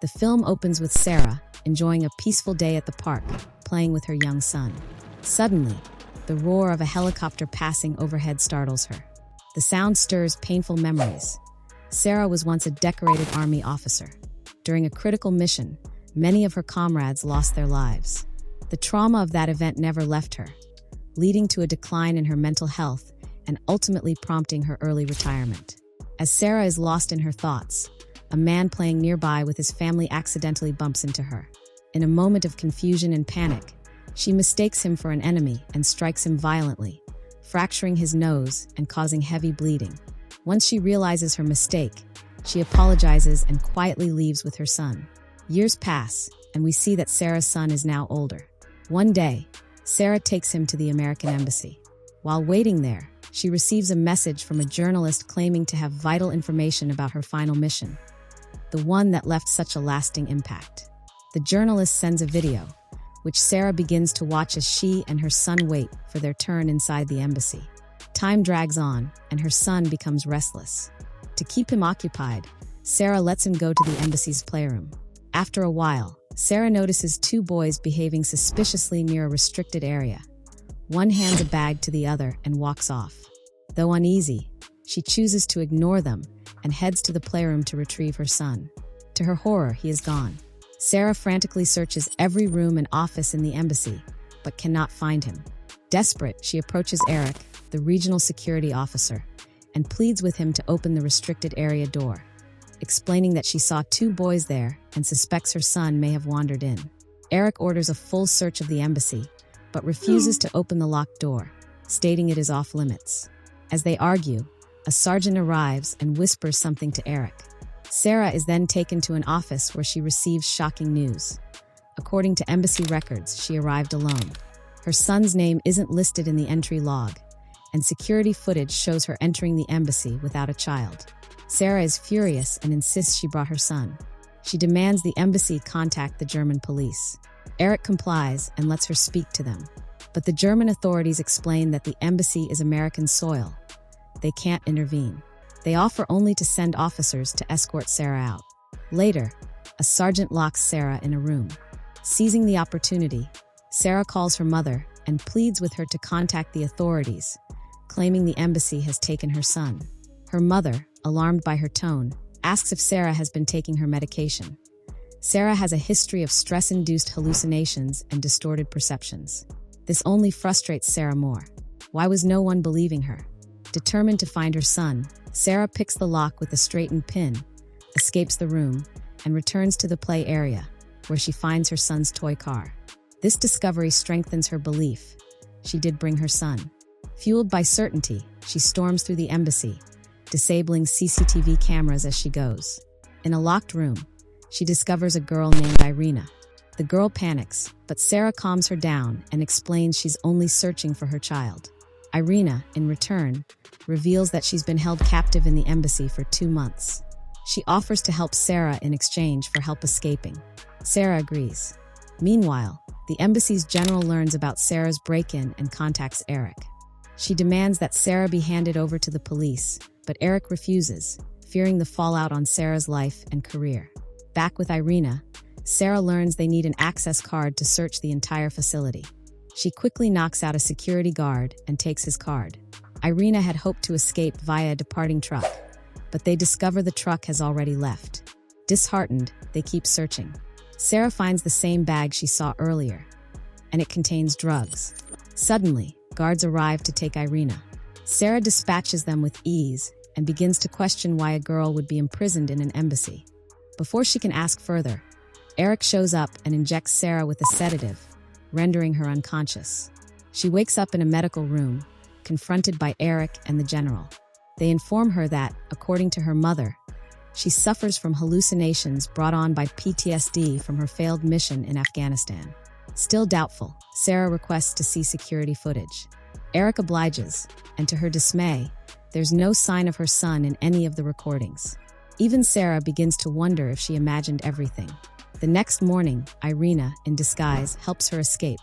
The film opens with Sara enjoying a peaceful day at the park, playing with her young son. Suddenly, the roar of a helicopter passing overhead startles her. The sound stirs painful memories. Sara was once a decorated army officer. During a critical mission, many of her comrades lost their lives. The trauma of that event never left her, leading to a decline in her mental health and ultimately prompting her early retirement. As Sara is lost in her thoughts, a man playing nearby with his family accidentally bumps into her. In a moment of confusion and panic, she mistakes him for an enemy and strikes him violently, fracturing his nose and causing heavy bleeding. Once she realizes her mistake, she apologizes and quietly leaves with her son. Years pass, and we see that Sara's son is now older. One day, Sara takes him to the American embassy. While waiting there, she receives a message from a journalist claiming to have vital information about her final mission, the one that left such a lasting impact. The journalist sends a video, which Sara begins to watch as she and her son wait for their turn inside the embassy. Time drags on, and her son becomes restless. To keep him occupied, Sara lets him go to the embassy's playroom. After a while, Sara notices two boys behaving suspiciously near a restricted area. One hands a bag to the other and walks off. Though uneasy, she chooses to ignore them and heads to the playroom to retrieve her son. To her horror, he is gone. Sara frantically searches every room and office in the embassy, but cannot find him. Desperate, she approaches Eric, the regional security officer, and pleads with him to open the restricted area door, explaining that she saw two boys there and suspects her son may have wandered in. Eric orders a full search of the embassy, but refuses to open the locked door, stating it is off limits. As they argue, a sergeant arrives and whispers something to Eric. Sara is then taken to an office where she receives shocking news. According to embassy records, she arrived alone. Her son's name isn't listed in the entry log, and security footage shows her entering the embassy without a child. Sara is furious and insists she brought her son. She demands the embassy contact the German police. Eric complies and lets her speak to them. But the German authorities explain that the embassy is American soil. They can't intervene. They offer only to send officers to escort Sara out. Later, a sergeant locks Sara in a room. Seizing the opportunity, Sara calls her mother and pleads with her to contact the authorities, claiming the embassy has taken her son. Her mother, alarmed by her tone, asks if Sara has been taking her medication. Sara has a history of stress-induced hallucinations and distorted perceptions. This only frustrates Sara more. Why was no one believing her? Determined to find her son, Sara picks the lock with a straightened pin, escapes the room, and returns to the play area, where she finds her son's toy car. This discovery strengthens her belief. She did bring her son. Fueled by certainty, she storms through the embassy, disabling CCTV cameras as she goes. In a locked room, she discovers a girl named Irina. The girl panics, but Sara calms her down and explains she's only searching for her child. Irina, in return, reveals that she's been held captive in the embassy for 2 months. She offers to help Sara in exchange for help escaping. Sara agrees. Meanwhile, the embassy's general learns about Sara's break-in and contacts Eric. She demands that Sara be handed over to the police, but Eric refuses, fearing the fallout on Sara's life and career. Back with Irina, Sara learns they need an access card to search the entire facility. She quickly knocks out a security guard and takes his card. Irina had hoped to escape via a departing truck, but they discover the truck has already left. Disheartened, they keep searching. Sara finds the same bag she saw earlier, and it contains drugs. Suddenly, guards arrive to take Irina. Sara dispatches them with ease and begins to question why a girl would be imprisoned in an embassy. Before she can ask further, Eric shows up and injects Sara with a sedative, rendering her unconscious. She wakes up in a medical room, confronted by Eric and the general. They inform her that, according to her mother, she suffers from hallucinations brought on by PTSD from her failed mission in Afghanistan. Still doubtful, Sara requests to see security footage. Eric obliges, and to her dismay, there's no sign of her son in any of the recordings. Even Sara begins to wonder if she imagined everything. The next morning, Irina, in disguise, helps her escape.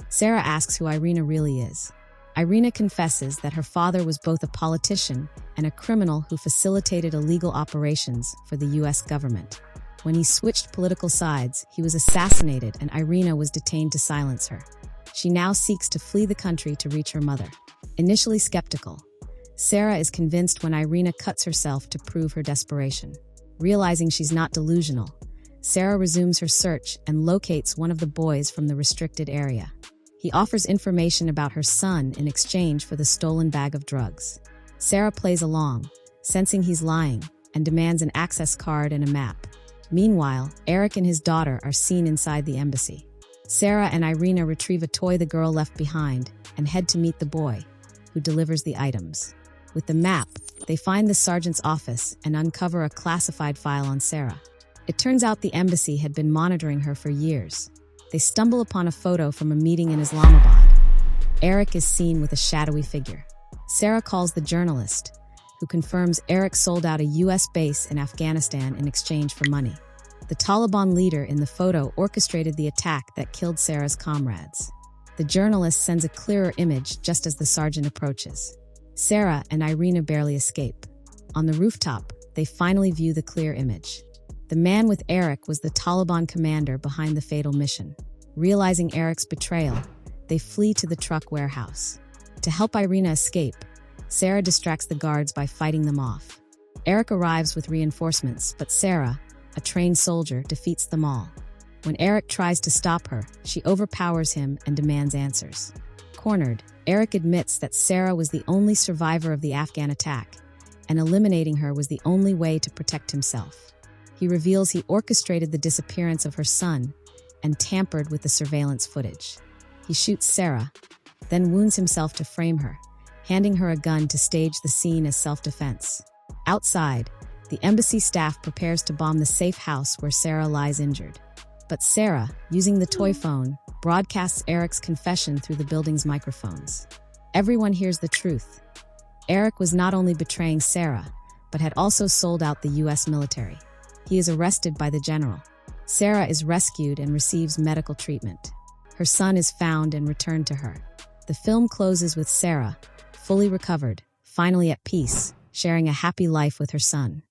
Sara asks who Irina really is. Irina confesses that her father was both a politician and a criminal who facilitated illegal operations for the US government. When he switched political sides, he was assassinated and Irina was detained to silence her. She now seeks to flee the country to reach her mother. Initially skeptical, Sara is convinced when Irina cuts herself to prove her desperation. Realizing she's not delusional, Sara resumes her search and locates one of the boys from the restricted area. He offers information about her son in exchange for the stolen bag of drugs. Sara plays along, sensing he's lying, and demands an access card and a map. Meanwhile, Eric and his daughter are seen inside the embassy. Sara and Irina retrieve a toy the girl left behind and head to meet the boy, who delivers the items. With the map, they find the sergeant's office and uncover a classified file on Sara. It turns out the embassy had been monitoring her for years. They stumble upon a photo from a meeting in Islamabad. Eric is seen with a shadowy figure. Sara calls the journalist, who confirms Eric sold out a US base in Afghanistan in exchange for money. The Taliban leader in the photo orchestrated the attack that killed Sara's comrades. The journalist sends a clearer image just as the sergeant approaches. Sara and Irina barely escape. On the rooftop, they finally view the clear image. The man with Eric was the Taliban commander behind the fatal mission. Realizing Eric's betrayal, they flee to the truck warehouse. To help Irina escape, Sara distracts the guards by fighting them off. Eric arrives with reinforcements, but Sara, a trained soldier, defeats them all. When Eric tries to stop her, she overpowers him and demands answers. Cornered, Eric admits that Sara was the only survivor of the Afghan attack, and eliminating her was the only way to protect himself. He reveals he orchestrated the disappearance of her son and tampered with the surveillance footage. He shoots Sara, then wounds himself to frame her, handing her a gun to stage the scene as self-defense. Outside, the embassy staff prepares to bomb the safe house where Sara lies injured. But Sara, using the toy phone, broadcasts Eric's confession through the building's microphones. Everyone hears the truth. Eric was not only betraying Sara, but had also sold out the US military. He is arrested by the general. Sara is rescued and receives medical treatment. Her son is found and returned to her. The film closes with Sara, fully recovered, finally at peace, sharing a happy life with her son.